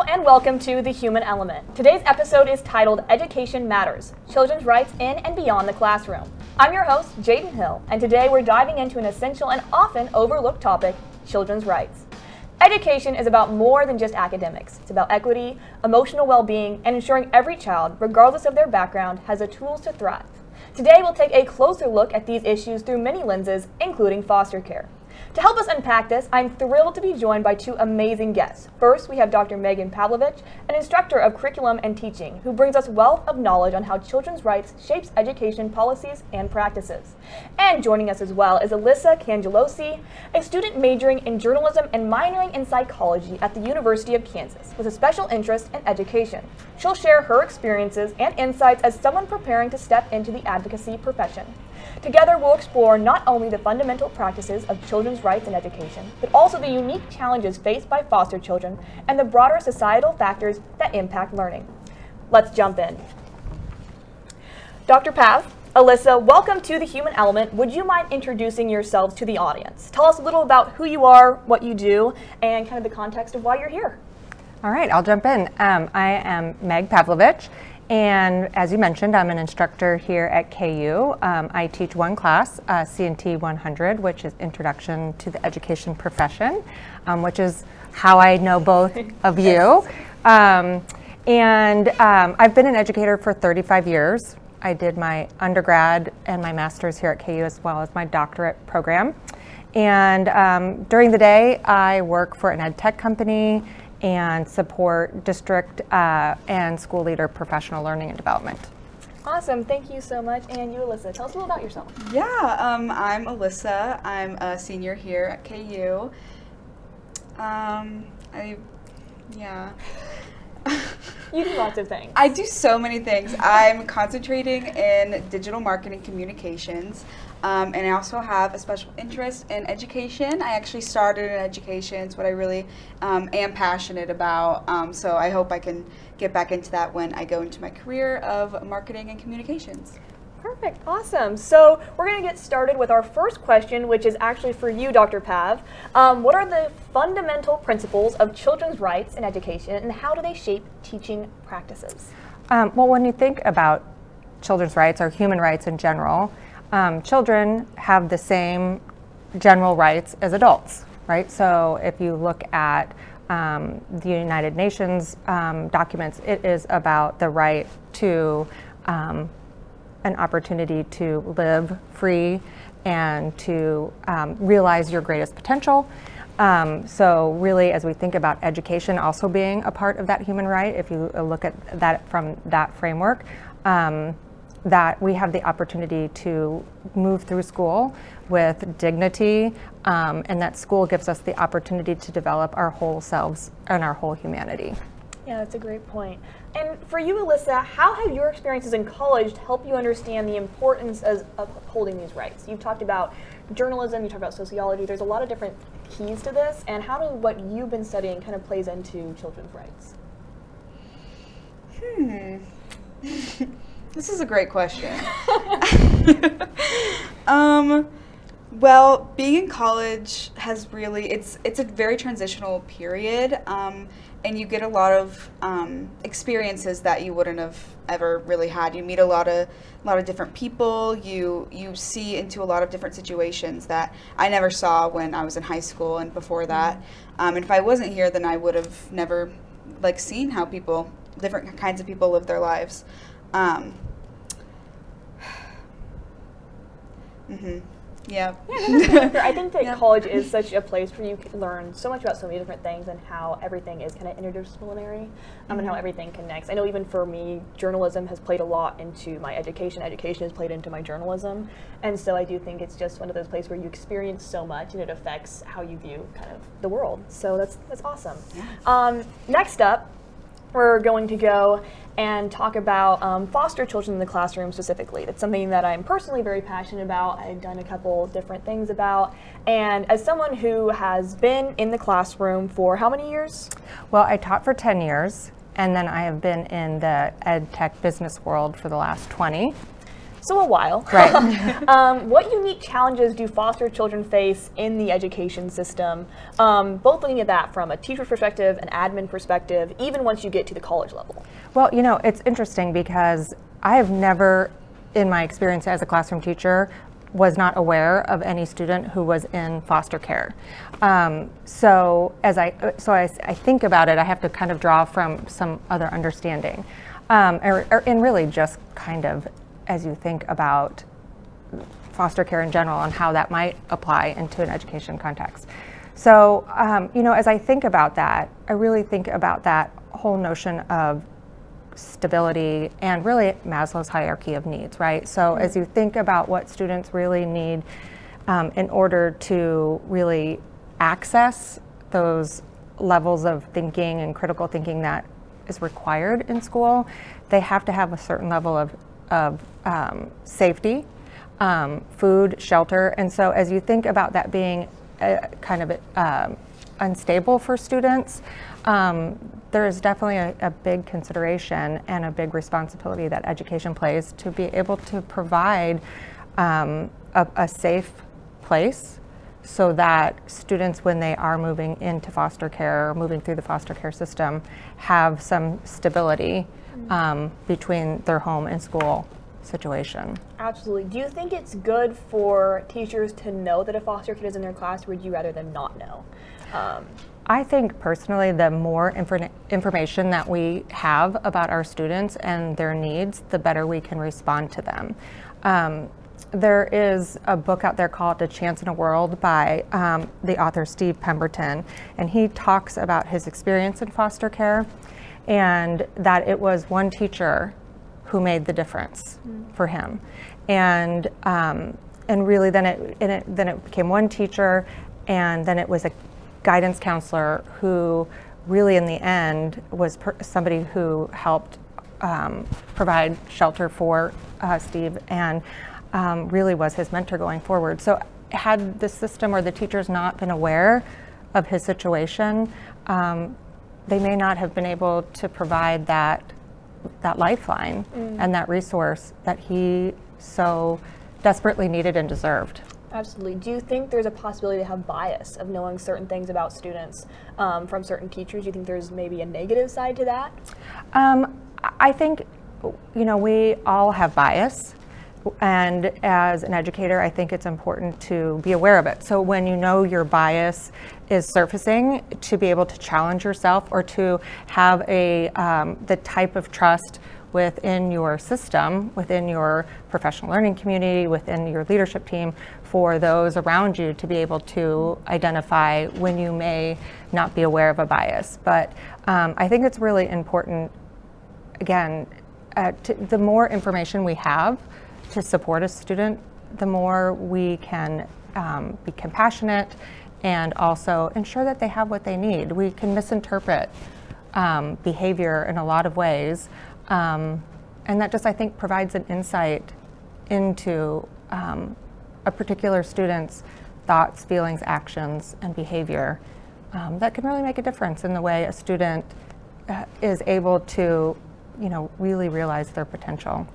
and welcome to The Human Element. Today's episode is titled Education Matters, Children's Rights in and Beyond the Classroom. I'm your host, Jaden Hill, and today we're diving into an essential and often overlooked topic, children's rights. Education is about more than just academics. It's about equity, emotional well-being, and ensuring every child, regardless of their background, has the tools to thrive. Today we'll take a closer look at these issues through many lenses, including foster care. To help us unpack this, I'm thrilled to be joined by two amazing guests. First, we have Dr. Megan Pavlovich, an instructor of curriculum and teaching, who brings us wealth of knowledge on how children's rights shapes education policies and practices. And joining us as well is Alyssa Cangelosi, a student majoring in journalism and minoring in psychology at the University of Kansas, with a special interest in education. She'll share her experiences and insights as someone preparing to step into the advocacy profession. Together, we'll explore not only the fundamental practices of children's rights in education, but also the unique challenges faced by foster children and the broader societal factors that impact learning. Let's jump in. Dr. Pav, Alyssa, welcome to The Human Element. Would you mind introducing yourselves to the audience? Tell us a little about who you are, what you do, and kind of the context of why you're here. All right, I'll jump in. I am Meg Pavlovich. And as you mentioned, I'm an instructor here at KU. I teach one class, CNT 100, which is Introduction to the Education Profession, which is how I know both of you. I've been an educator for 35 years. I did my undergrad and my master's here at KU as well as my doctorate program. And during the day, I work for an ed tech company and support district and school leader professional learning and development. Awesome, thank you so much. And you, Alyssa, tell us a little about yourself. Yeah, I'm Alyssa. I'm a senior here at KU. You do lots of things. I do so many things. I'm concentrating in digital marketing communications, and I also have a special interest in education. I actually started in education. It's what I really am passionate about, so I hope I can get back into that when I go into my career of marketing and communications. Perfect, awesome. So we're going to get started with our first question, which is actually for you, Dr. Pav. What are the fundamental principles of children's rights in education, and how do they shape teaching practices? Well, when you think about children's rights or human rights in general, children have the same general rights as adults, right? So if you look at the United Nations documents, it is about the right to an opportunity to live free and to realize your greatest potential. So really, as we think about education also being a part of that human right, if you look at that from that framework, that we have the opportunity to move through school with dignity, and that school gives us the opportunity to develop our whole selves and our whole humanity. Yeah, that's a great point. And for you, Alyssa, how have your experiences in college helped you understand the importance of upholding these rights? You've talked about journalism, you talked about sociology. There's a lot of different keys to this, and how do what you've been studying kind of plays into children's rights? This is a great question. Well, being in college has really, it's a very transitional period, and you get a lot of experiences that you wouldn't have ever really had. You meet a lot of different people. You see into a lot of different situations that I never saw when I was in high school and before that. And if I wasn't here, then I would have never seen how different kinds of people live their lives. Yeah. I think that college is such a place where you can learn so much about so many different things and how everything is kind of interdisciplinary, and how everything connects. I know even for me, journalism has played a lot into my education. Education has played into my journalism. And so I do think it's just one of those places where you experience so much and it affects how you view kind of the world. So that's awesome. Yeah. Next up, we're going to go and talk about foster children in the classroom specifically. That's something that I'm personally very passionate about. I've done a couple different things about. And as someone who has been in the classroom for how many years? Well, I taught for 10 years, and then I have been in the ed tech business world for the last 20. So a while. Right. What unique challenges do foster children face in the education system? Both looking at that from a teacher's perspective, an admin perspective, even once you get to the college level. Well, it's interesting because I have never, in my experience as a classroom teacher, was not aware of any student who was in foster care. So as I think about it, I have to kind of draw from some other understanding, and really just kind of as you think about foster care in general and how that might apply into an education context. So as I think about that, I really think about that whole notion of stability and really Maslow's hierarchy of needs, right? So as you think about what students really need in order to really access those levels of thinking and critical thinking that is required in school, they have to have a certain level of safety, food, shelter. And so as you think about that being kind of unstable for students, there is definitely a big consideration and a big responsibility that education plays to be able to provide a safe place so that students, when they are moving into foster care or moving through the foster care system, have some stability between their home and school situation. Absolutely. Do you think it's good for teachers to know that a foster kid is in their class, or would you rather them not know? I think personally, the more information that we have about our students and their needs, the better we can respond to them. There is a book out there called A Chance in a World by the author Steve Pemberton, and he talks about his experience in foster care and that it was one teacher who made the difference for him. And really then it became one teacher, and then it was a guidance counselor who really in the end was somebody who helped provide shelter for Steve and really was his mentor going forward. So had the system or the teachers not been aware of his situation, they may not have been able to provide that lifeline and that resource that he so desperately needed and deserved. Absolutely. Do you think there's a possibility to have bias of knowing certain things about students from certain teachers? Do you think there's maybe a negative side to that? I think, we all have bias. And as an educator, I think it's important to be aware of it. So when you know your bias is surfacing, to be able to challenge yourself or to have the type of trust within your system, within your professional learning community, within your leadership team, for those around you to be able to identify when you may not be aware of a bias. But I think it's really important, again, the more information we have to support a student, the more we can be compassionate and also ensure that they have what they need. We can misinterpret behavior in a lot of ways, and that just, I think, provides an insight into a particular student's thoughts, feelings, actions, and behavior that can really make a difference in the way a student is able to, really realize their potential.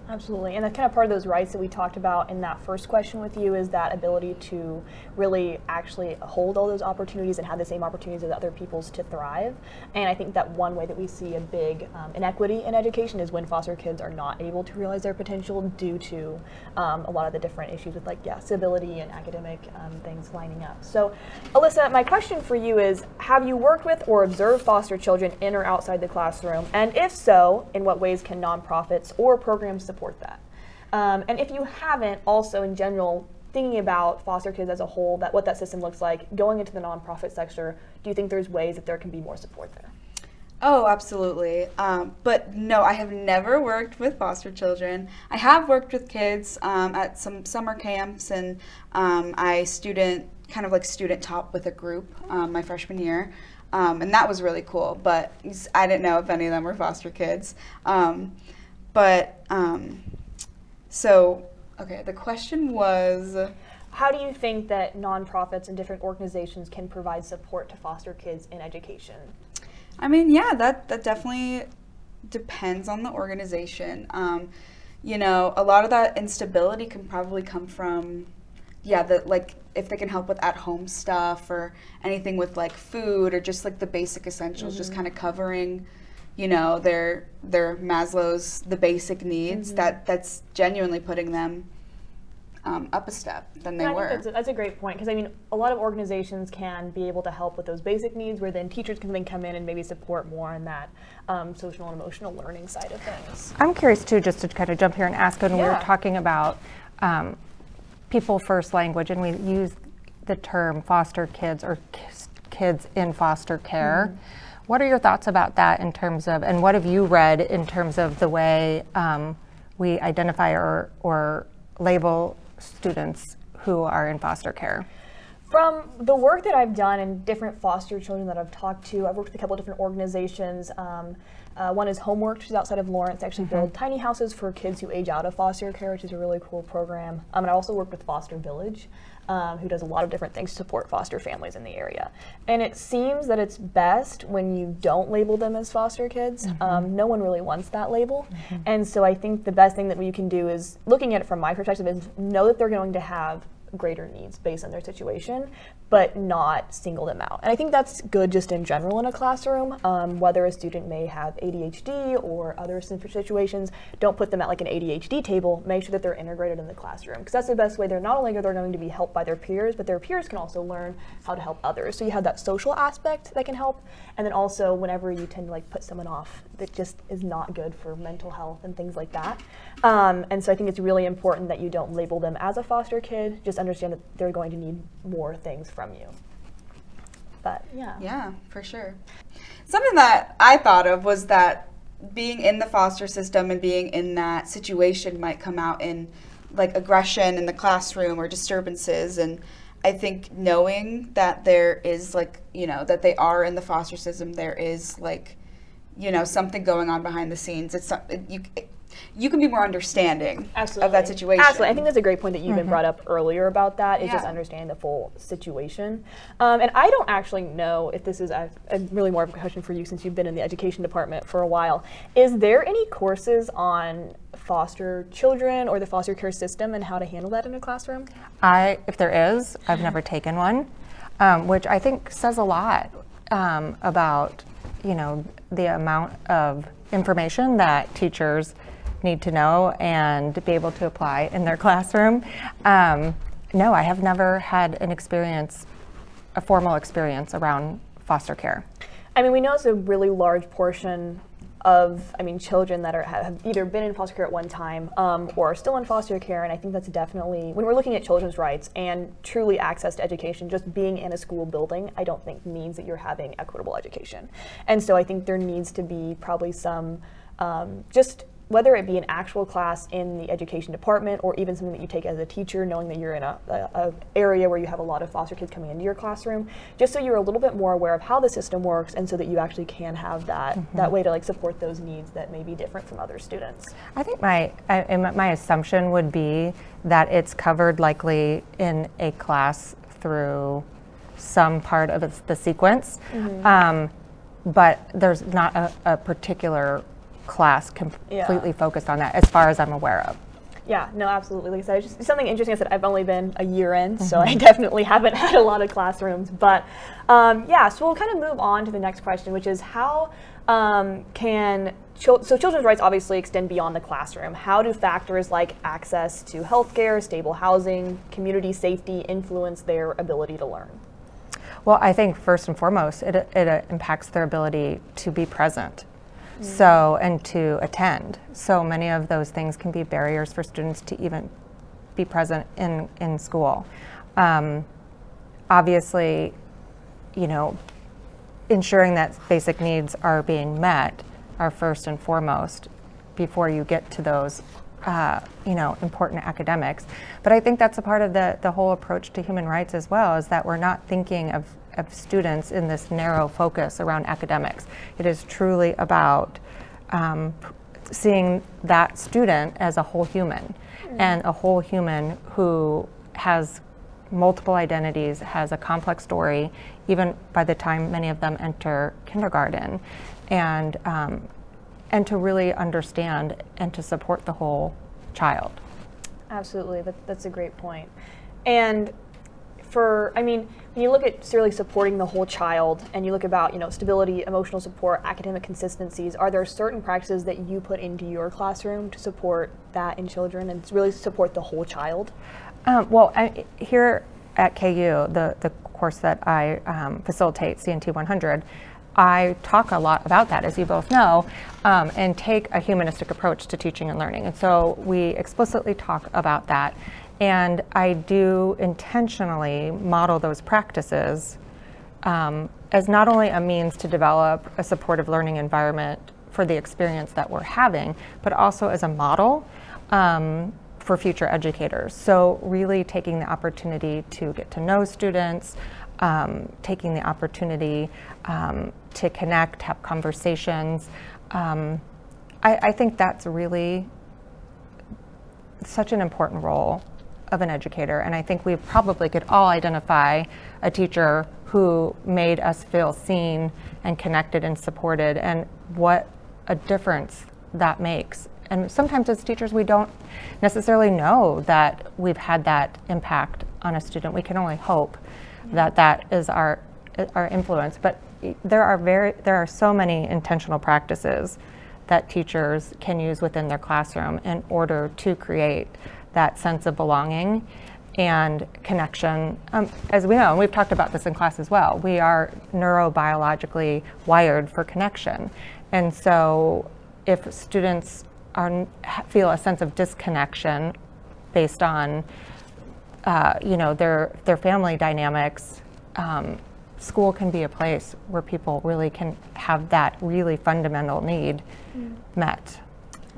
Absolutely. And that's kind of part of those rights that we talked about in that first question with you, is that ability to really actually hold all those opportunities and have the same opportunities as other people's to thrive. And I think that one way that we see a big inequity in education is when foster kids are not able to realize their potential due to a lot of the different issues with civility and academic things lining up. So Alyssa, my question for you is, have you worked with or observed foster children in or outside the classroom? And if so, in what ways can nonprofits or programs support that? And if you haven't, also in general, thinking about foster kids as a whole, what that system looks like, going into the nonprofit sector, do you think there's ways that there can be more support there? Oh, absolutely. But no, I have never worked with foster children. I have worked with kids at some summer camps, and I student taught with a group my freshman year. And that was really cool, but I didn't know if any of them were foster kids. The question was, how do you think that nonprofits and different organizations can provide support to foster kids in education? I mean, yeah, that definitely depends on the organization. you know, a lot of that instability can probably come from, if they can help with at-home stuff or anything with like food or just like the basic essentials, just kind of covering, you know, their Maslow's, the basic needs, that's genuinely putting them up a step than they were. I think that's a great point, because I mean, a lot of organizations can be able to help with those basic needs, where then teachers can then come in and maybe support more on that social and emotional learning side of things. I'm curious too, just to kind of jump here and ask, when we were talking about people first language, and we use the term foster kids or kids in foster care. What are your thoughts about that in terms of, and what have you read in terms of the way we identify or label students who are in foster care? From the work that I've done and different foster children that I've talked to, I've worked with a couple of different organizations. One is Homework, which is outside of Lawrence. They actually build tiny houses for kids who age out of foster care, which is a really cool program. And I also worked with Foster Village, who does a lot of different things to support foster families in the area. And it seems that it's best when you don't label them as foster kids. No one really wants that label. And so I think the best thing that you can do is, looking at it from my perspective, is know that they're going to have greater needs based on their situation, but not single them out. And I think that's good just in general in a classroom. Whether a student may have ADHD or other situations, don't put them at like an ADHD table. Make sure that they're integrated in the classroom, because that's the best way. They're not only going to be helped by their peers, but their peers can also learn how to help others. So you have that social aspect that can help, and then also whenever you tend to like put someone off, that just is not good for mental health and things like that. And so I think it's really important that you don't label them as a foster kid. Just understand that they're going to need more things from you. But Yeah, for sure. Something that I thought of was that being in the foster system and being in that situation might come out in like aggression in the classroom or disturbances. And I think knowing that there is like, you know, that they are in the foster system, there is like, you know, something going on behind the scenes. You can be more understanding of that situation. Absolutely. I think that's a great point that you even brought up earlier about that, is just understanding the full situation. And I don't actually know if this is a really more of a question for you, since you've been in the education department for a while. Is there any courses on foster children or the foster care system and how to handle that in a classroom? If there is, I've never taken one, which I think says a lot about, you know, the amount of information that teachers need to know and be able to apply in their classroom. No, I have never had a formal experience around foster care. I mean, we know it's a really large portion of, children that have either been in foster care at one time or are still in foster care, and I think that's definitely, when we're looking at children's rights and truly access to education, just being in a school building, I don't think means that you're having equitable education. And so I think there needs to be probably some, just whether it be an actual class in the education department or even something that you take as a teacher, knowing that you're in a area where you have a lot of foster kids coming into your classroom, just so you're a little bit more aware of how the system works, and so that you actually can have that that way to like support those needs that may be different from other students. I think my assumption would be that it's covered likely in a class through some part of the sequence, but there's not a particular class completely focused on that, as far as I'm aware of. Yeah, no, absolutely. Like I said, just something interesting. I said I've only been a year in, so I definitely haven't had a lot of classrooms. But so we'll kind of move on to the next question, which is how so children's rights obviously extend beyond the classroom. How do factors like access to healthcare, stable housing, community safety influence their ability to learn? Well, I think first and foremost, it impacts their ability to be present. And to attend. So many of those things can be barriers for students to even be present in school. Obviously, ensuring that basic needs are being met are first and foremost before you get to those important academics. But I think that's a part of the whole approach to human rights as well, is that we're not thinking of students in this narrow focus around academics. It is truly about seeing that student as a whole human, and a whole human who has multiple identities, has a complex story, even by the time many of them enter kindergarten, and to really understand and to support the whole child. Absolutely, that's a great point. And when you look at really supporting the whole child and you look about, stability, emotional support, academic consistencies, are there certain practices that you put into your classroom to support that in children and to really support the whole child? Here at KU, the course that I facilitate, CNT 100, I talk a lot about that, as you both know, and take a humanistic approach to teaching and learning. And so we explicitly talk about that. And I do intentionally model those practices as not only a means to develop a supportive learning environment for the experience that we're having, but also as a model for future educators. So really taking the opportunity to get to know students, taking the opportunity to connect, have conversations. I think that's really such an important role of an educator, and I think we probably could all identify a teacher who made us feel seen and connected and supported, and what a difference that makes. And sometimes as teachers we don't necessarily know that we've had that impact on a student. We can only hope that that is our influence, but there are so many intentional practices that teachers can use within their classroom in order to create that sense of belonging and connection. As we know, and we've talked about this in class as well, we are neurobiologically wired for connection. And so if students feel a sense of disconnection based on their family dynamics, school can be a place where people really can have that really fundamental need met.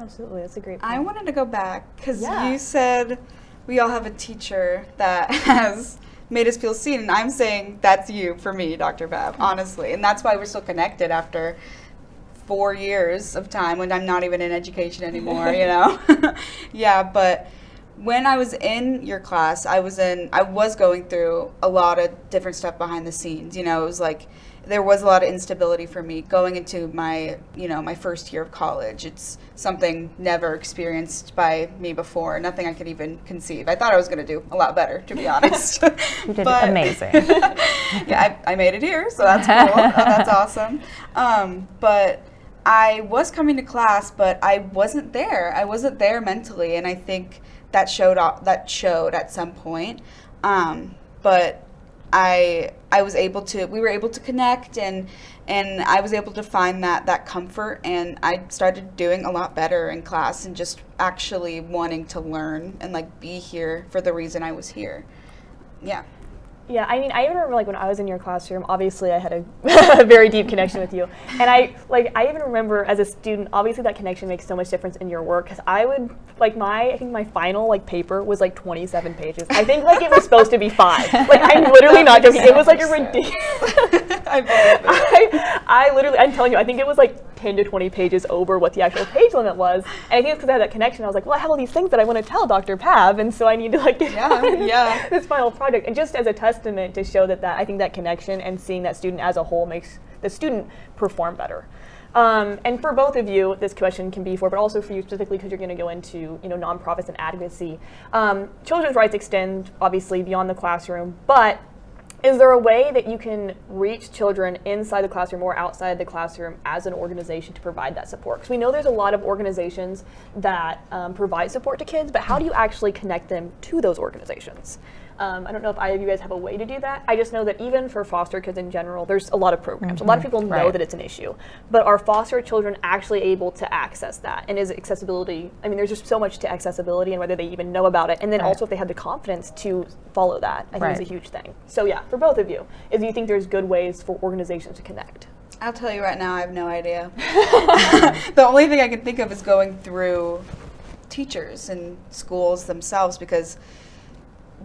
Absolutely, that's a great point. I wanted to go back because Yeah. you said we all have a teacher that has made us feel seen, and I'm saying that's you for me, Dr. Babb, honestly. And that's why we're still connected after 4 years of time when I'm not even in education anymore, Yeah, but when I was in your class, I was going through a lot of different stuff behind the scenes. It was like there was a lot of instability for me going into my first year of college. It's something never experienced by me before, nothing I could even conceive. I thought I was going to do a lot better, to be honest. You did amazing. Yeah, I made it here, so that's cool. That's awesome. But I was coming to class, but I wasn't there. I wasn't there mentally, and I think that showed at some point. But we were able to connect, and I was able to find that comfort, and I started doing a lot better in class and just actually wanting to learn and be here for the reason I was here. Yeah. Yeah, I even remember when I was in your classroom, obviously I had a very deep connection with you. And I even remember as a student, obviously that connection makes so much difference in your work, because I would, I think my final paper was 27 pages. I think it was supposed to be 5. I'm literally not joking. It was a ridiculous. I believe it. I literally, I'm telling you, I think it was 10 to 20 pages over what the actual page limit was. And I think it's because I had that connection. I was I have all these things that I want to tell Dr. Pav, and so I need to get this final project. And just as a testament to show that I think that connection and seeing that student as a whole makes the student perform better. And for both of you, this question can be but also for you specifically, because you're going to go into nonprofits and advocacy. Children's rights extend obviously beyond the classroom, but is there a way that you can reach children inside the classroom or outside the classroom as an organization to provide that support? Because we know there's a lot of organizations that provide support to kids, but how do you actually connect them to those organizations? I don't know if either of you guys have a way to do that. I just know that even for foster kids in general, there's a lot of programs. A lot of people know that it's an issue, but are foster children actually able to access that? And is accessibility, there's just so much to accessibility and whether they even know about it. And then also if they have the confidence to follow that, I think is a huge thing. So yeah, for both of you, do you think there's good ways for organizations to connect? I'll tell you right now, I have no idea. The only thing I can think of is going through teachers and schools themselves, because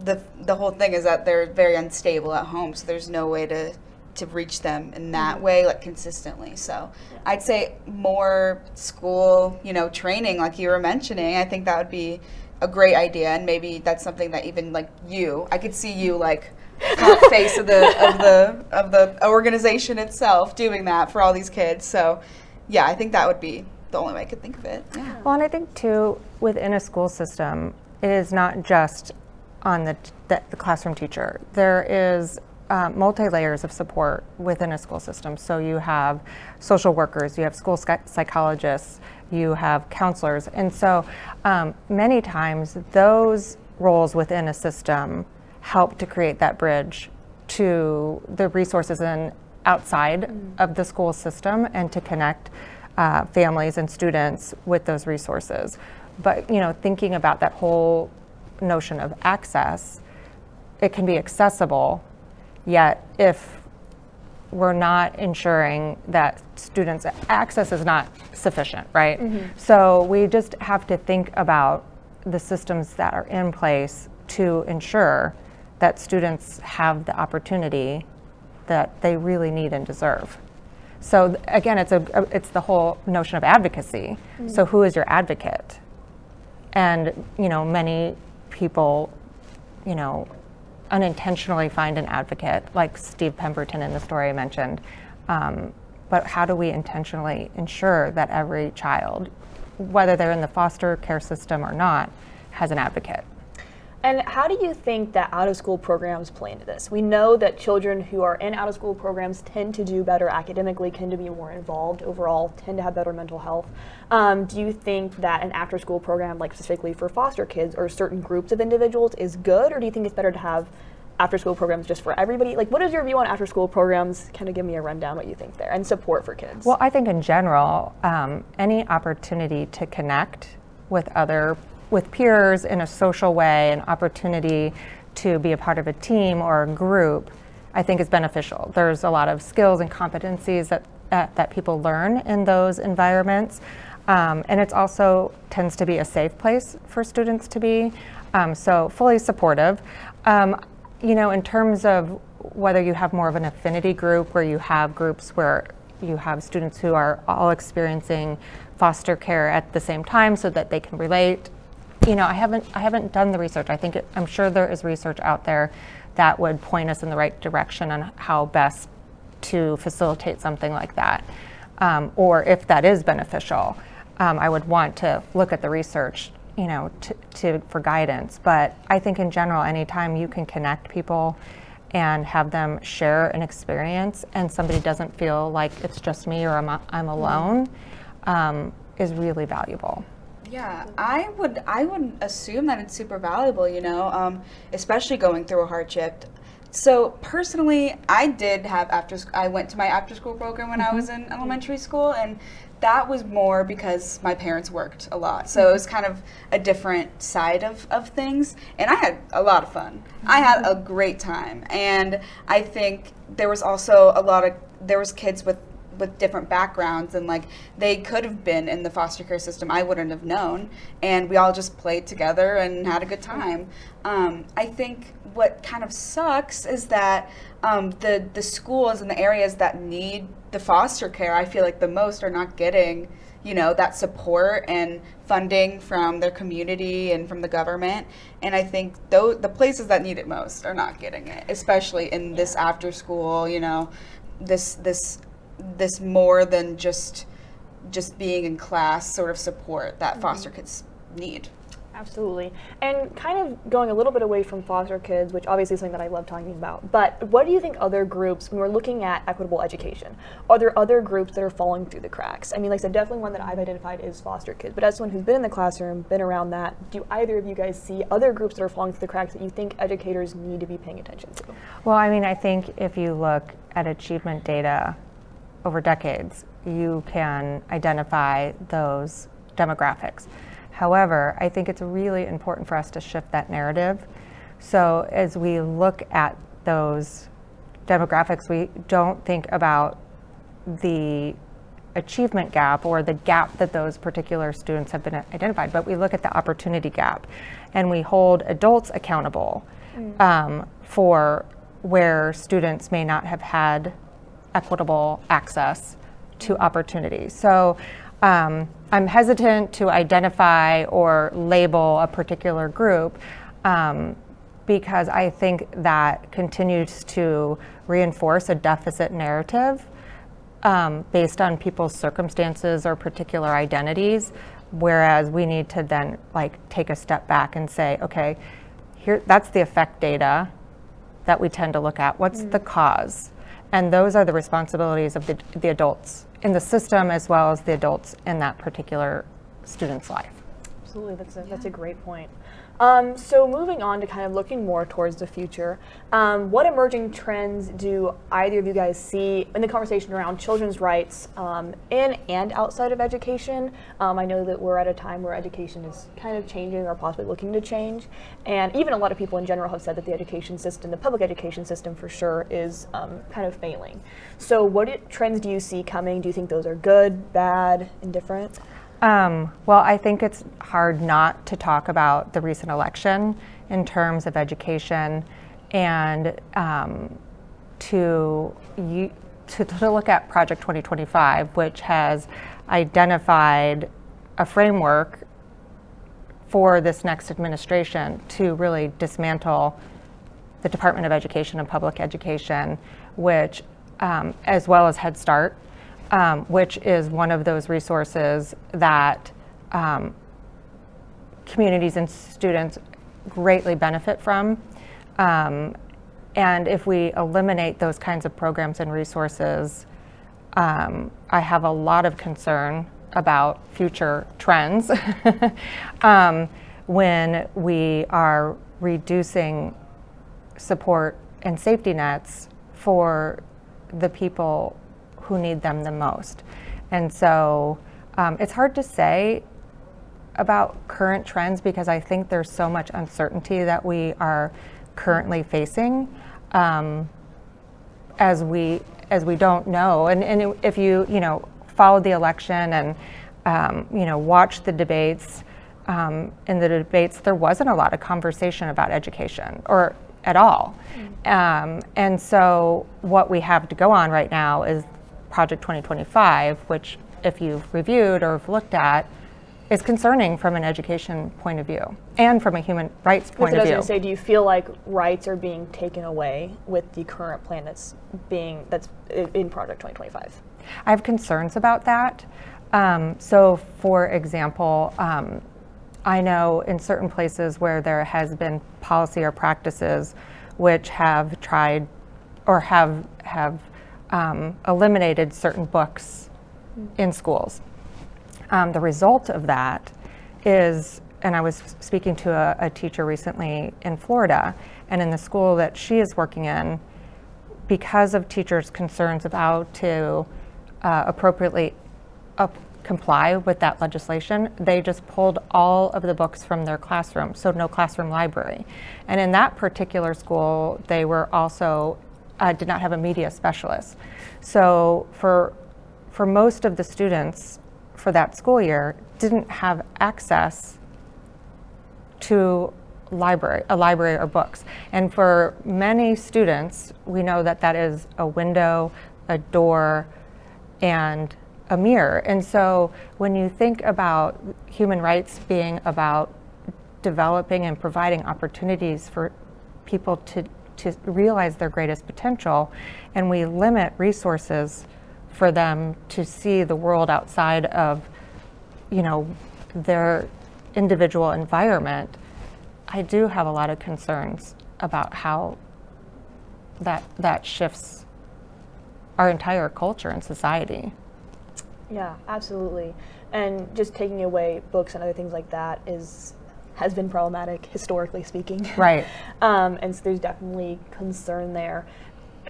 the whole thing is that they're very unstable at home, so there's no way to reach them in that way, consistently. So I'd say more school, training, like you were mentioning. I think that would be a great idea, and maybe that's something that even I could see you front face of the organization itself doing that for all these kids. So yeah, I think that would be the only way I could think of it. Yeah. Well, and I think too, within a school system, it is not just on the classroom teacher. There is multi-layers of support within a school system. So you have social workers, you have school psychologists, you have counselors. And so many times those roles within a system help to create that bridge to the resources outside of the school system and to connect families and students with those resources. But thinking about that whole notion of access, it can be accessible, yet if we're not ensuring that students' access is not sufficient, right? So we just have to think about the systems that are in place to ensure that students have the opportunity that they really need and deserve. So again, it's the whole notion of advocacy. So who is your advocate? And many people, unintentionally find an advocate, like Steve Pemberton in the story I mentioned. But how do we intentionally ensure that every child, whether they're in the foster care system or not, has an advocate? And how do you think that out-of-school programs play into this? We know that children who are in out-of-school programs tend to do better academically, tend to be more involved overall, tend to have better mental health. Do you think that an after-school program, like specifically for foster kids or certain groups of individuals, is good, or do you think it's better to have after-school programs just for everybody? Like, what is your view on after-school programs? Kind of give me a rundown what you think there, and support for kids. Well, I think in general, any opportunity to connect with peers in a social way, an opportunity to be a part of a team or a group, I think is beneficial. There's a lot of skills and competencies that people learn in those environments. And it also tends to be a safe place for students to be. So fully supportive. In terms of whether you have more of an affinity group, where you have groups where you have students who are all experiencing foster care at the same time so that they can relate. I haven't done the research. I'm sure there is research out there that would point us in the right direction on how best to facilitate something like that, or if that is beneficial. I would want to look at the research, for guidance. But I think in general, anytime you can connect people and have them share an experience, and somebody doesn't feel like it's just me or I'm alone, is really valuable. Yeah, I would assume that it's super valuable, especially going through a hardship. So personally, I went to my after school program when I was in elementary school, and that was more because my parents worked a lot. So it was kind of a different side of things, and I had a lot of fun. I had a great time, and I think there was also there was kids with different backgrounds, and like they could have been in the foster care system. I wouldn't have known, and we all just played together and had a good time. I think what kind of sucks is that the schools and the areas that need the foster care, I feel like the most, are not getting that support and funding from their community and from the government. And I think the places that need it most are not getting it, especially in this after school, this more than just being in class sort of support that foster kids need. Absolutely. And kind of going a little bit away from foster kids, which obviously is something that I love talking about, but what do you think other groups, when we're looking at equitable education, are there other groups that are falling through the cracks? I mean, like I said, definitely one that I've identified is foster kids, but as someone who's been in the classroom, been around that, do either of you guys see other groups that are falling through the cracks that you think educators need to be paying attention to? Well, I mean, I think if you look at achievement data over decades, you can identify those demographics. However, I think it's really important for us to shift that narrative. So as we look at those demographics, we don't think about the achievement gap or the gap that those particular students have been identified, but we look at the opportunity gap, and we hold adults accountable for where students may not have had equitable access to opportunity. So I'm hesitant to identify or label a particular group because I think that continues to reinforce a deficit narrative based on people's circumstances or particular identities, whereas we need to then like take a step back and say, okay, here, that's the effect data that we tend to look at. What's the cause? And those are the responsibilities of the adults in the system as well as the adults in that particular student's life. Absolutely, that's a great point. So moving on to kind of looking more towards the future, what emerging trends do either of you guys see in the conversation around children's rights in and outside of education? I know that we're at a time where education is kind of changing or possibly looking to change, and even a lot of people in general have said that the education system, the public education system for sure, is kind of failing. So what trends do you see coming? Do you think those are good, bad, indifferent? Well, I think it's hard not to talk about the recent election in terms of education and to look at Project 2025, which has identified a framework for this next administration to really dismantle the Department of Education and Public Education, which, as well as Head Start, which is one of those resources that communities and students greatly benefit from. And if we eliminate those kinds of programs and resources, I have a lot of concern about future trends when we are reducing support and safety nets for the people who need them the most. And so it's hard to say about current trends because I think there's so much uncertainty that we are currently facing as we don't know. And if you followed the election and watched the debates, in the debates there wasn't a lot of conversation about education or at all. And so what we have to go on right now is Project 2025, which if you've reviewed or have looked at, is concerning from an education point of view and from a human rights point of view. I was going to say, do you feel like rights are being taken away with the current plan that's in Project 2025? I have concerns about that. So for example, I know in certain places where there has been policy or practices which have tried or have eliminated certain books in schools. The result of that is, and I was speaking to a teacher recently in Florida, and in the school that she is working in, because of teachers' concerns of how to appropriately comply with that legislation, they just pulled all of the books from their classroom, so no classroom library. And in that particular school, they were also did not have a media specialist. So for most of the students for that school year, didn't have access to a library or books. And for many students, we know that that is a window, a door, and a mirror. And so when you think about human rights being about developing and providing opportunities for people to realize their greatest potential, and we limit resources for them to see the world outside of, their individual environment, I do have a lot of concerns about how that shifts our entire culture and society. Yeah, absolutely. And just taking away books and other things like that has been problematic, historically speaking. Right. And so there's definitely concern there.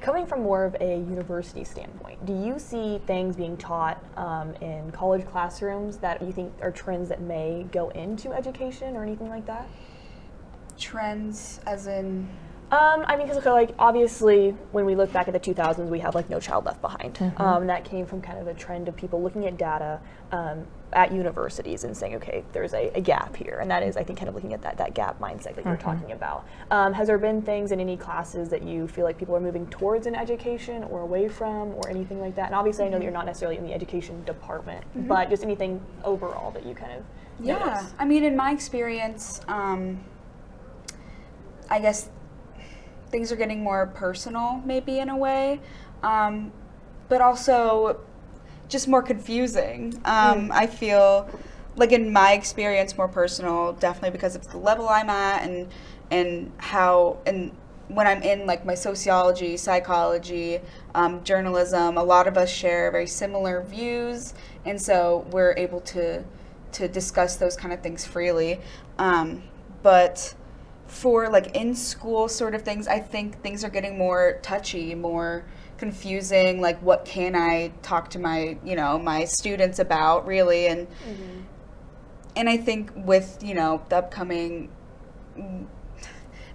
Coming from more of a university standpoint, do you see things being taught in college classrooms that you think are trends that may go into education or anything like that? Trends as in? Because obviously when we look back at the 2000s, we have No Child Left Behind. Mm-hmm. That came from kind of a trend of people looking at data at universities and saying, okay, there's a gap here. And that is, I think, kind of looking at that gap mindset that you're talking about. Has there been things in any classes that you feel like people are moving towards in education or away from or anything like that? And obviously I know that you're not necessarily in the education department, but just anything overall that you kind of notice. In my experience, I guess things are getting more personal, maybe in a way. but also just more confusing. I feel like in my experience, more personal, definitely because of the level I'm at and how, and when I'm in like my sociology, psychology, journalism, a lot of us share very similar views, and so we're able to discuss those kind of things freely. But for like in school sort of things, I think things are getting more touchy, more confusing. Like, what can I talk to my, my students about, really? And and I think with, the upcoming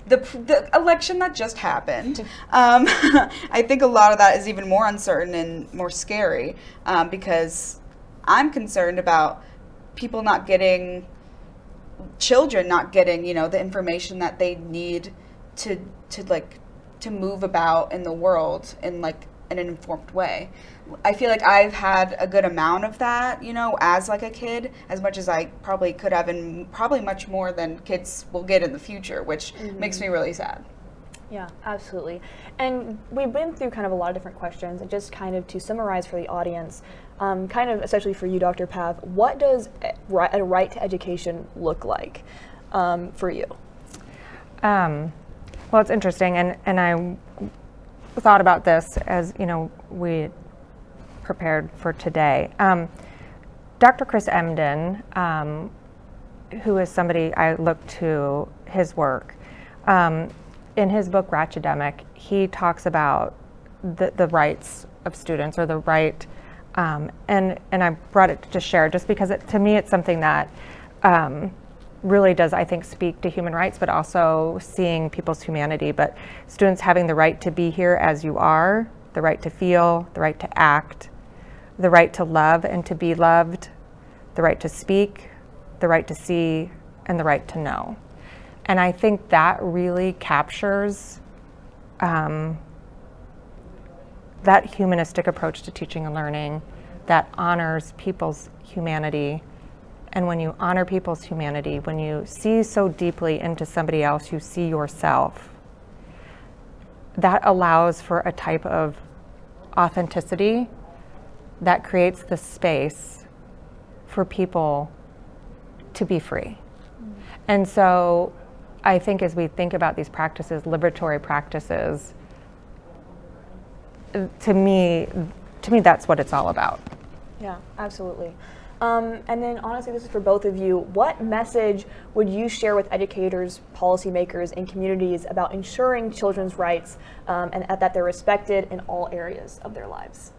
the election that just happened, I think a lot of that is even more uncertain and more scary, because I'm concerned about people not getting, children not getting, the information that they need to move about in the world in like in an informed way. I feel like I've had a good amount of that, as like a kid, as much as I probably could have, and probably much more than kids will get in the future, which makes me really sad. Yeah, absolutely. And we've been through kind of a lot of different questions, and just kind of to summarize for the audience, kind of especially for you, Dr. Pav, what does a right to education look like for you? Well, it's interesting, and I thought about this as, we prepared for today. Dr. Chris Emdin, who is somebody I look to his work, in his book Ratchetdemic, he talks about the rights of students, or the right, and I brought it to share just because to me it's something that really does, I think, speak to human rights, but also seeing people's humanity. But students having the right to be here as you are, the right to feel, the right to act, the right to love and to be loved, the right to speak, the right to see, and the right to know. And I think that really captures that humanistic approach to teaching and learning that honors people's humanity. And when you honor people's humanity, when you see so deeply into somebody else, you see yourself, that allows for a type of authenticity that creates the space for people to be free. And so I think as we think about these practices, liberatory practices, to me, that's what it's all about. Yeah, absolutely. And then honestly, this is for both of you. What message would you share with educators, policymakers, and communities about ensuring children's rights and that they're respected in all areas of their lives?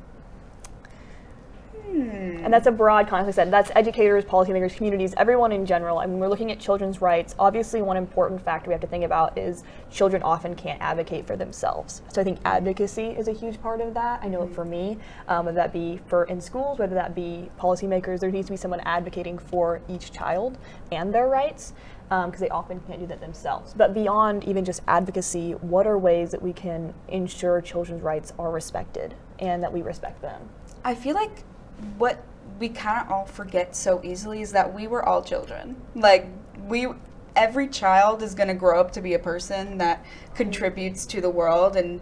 And that's a broad concept. Said that's educators, policymakers, communities, everyone in general. And when we're looking at children's rights, obviously one important factor we have to think about is children often can't advocate for themselves. So I think advocacy is a huge part of that. I know for me, whether that be in schools, whether that be policymakers, there needs to be someone advocating for each child and their rights, because they often can't do that themselves. But beyond even just advocacy, what are ways that we can ensure children's rights are respected and that we respect them? I feel like what we kind of all forget so easily is that we were all children. Like, every child is going to grow up to be a person that contributes to the world and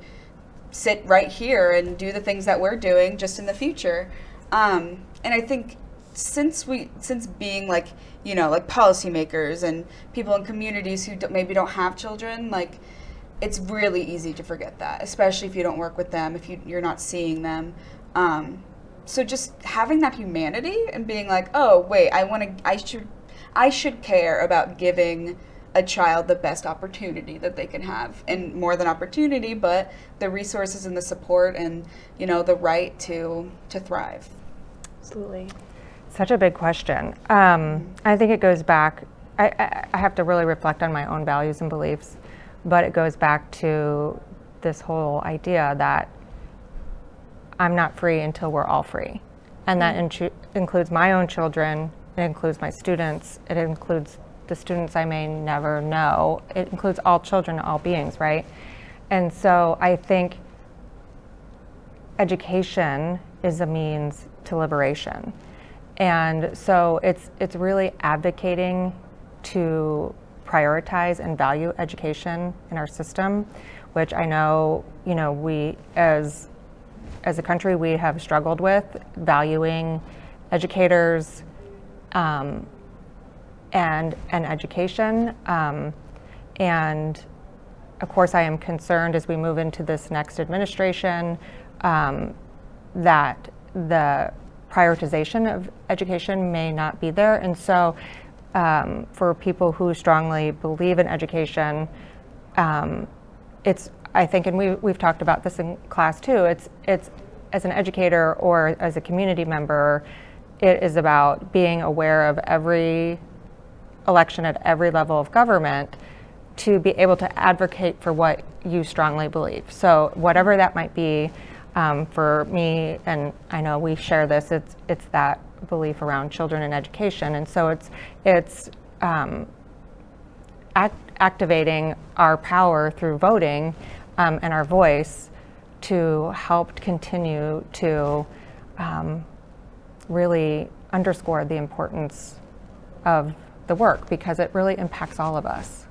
sit right here and do the things that we're doing just in the future. And I think since being like, like policymakers and people in communities who maybe don't have children, like, it's really easy to forget that, especially if you don't work with them, if you're not seeing them. So just having that humanity and being like, oh wait, I should care about giving a child the best opportunity that they can have, and more than opportunity, but the resources and the support and the right to thrive. Absolutely. Such a big question. I think it goes back. I have to really reflect on my own values and beliefs, but it goes back to this whole idea that I'm not free until we're all free. And that includes my own children, it includes my students, it includes the students I may never know, it includes all children, all beings, right? And so I think education is a means to liberation. And so it's really advocating to prioritize and value education in our system, which I know, we as as a country, we have struggled with valuing educators and education. And of course, I am concerned as we move into this next administration that the prioritization of education may not be there. And so for people who strongly believe in education, it's, I think, and we've talked about this in class too, it's as an educator or as a community member, it is about being aware of every election at every level of government to be able to advocate for what you strongly believe. So whatever that might be, for me, and I know we share this, it's that belief around children and education. And so it's activating our power through voting and our voice to help continue to really underscore the importance of the work, because it really impacts all of us.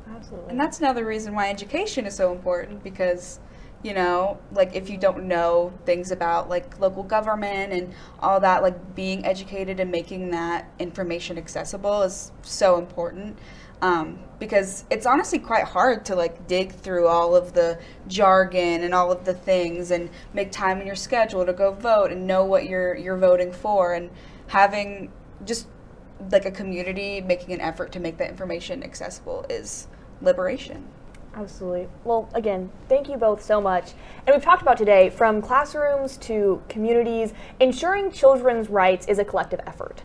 Absolutely. And that's another reason why education is so important, because, you know, like if you don't know things about like local government and all that, like being educated and making that information accessible is so important. Because it's honestly quite hard to like dig through all of the jargon and all of the things and make time in your schedule to go vote and know what you're voting for, and having just like a community making an effort to make that information accessible is liberation. Absolutely. Well, again, thank you both so much. And we've talked about today, from classrooms to communities, ensuring children's rights is a collective effort.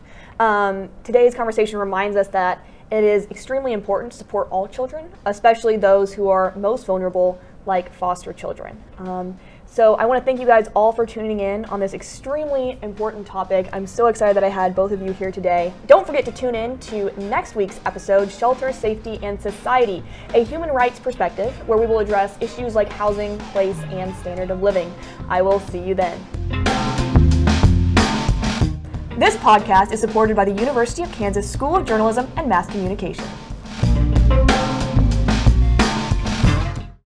Today's conversation reminds us that it is extremely important to support all children, especially those who are most vulnerable, like foster children. So I want to thank you guys all for tuning in on this extremely important topic. I'm so excited that I had both of you here today. Don't forget to tune in to next week's episode, Shelter, Safety, and Society, a human rights perspective, where we will address issues like housing, place, and standard of living. I will see you then. This podcast is supported by the University of Kansas School of Journalism and Mass Communication.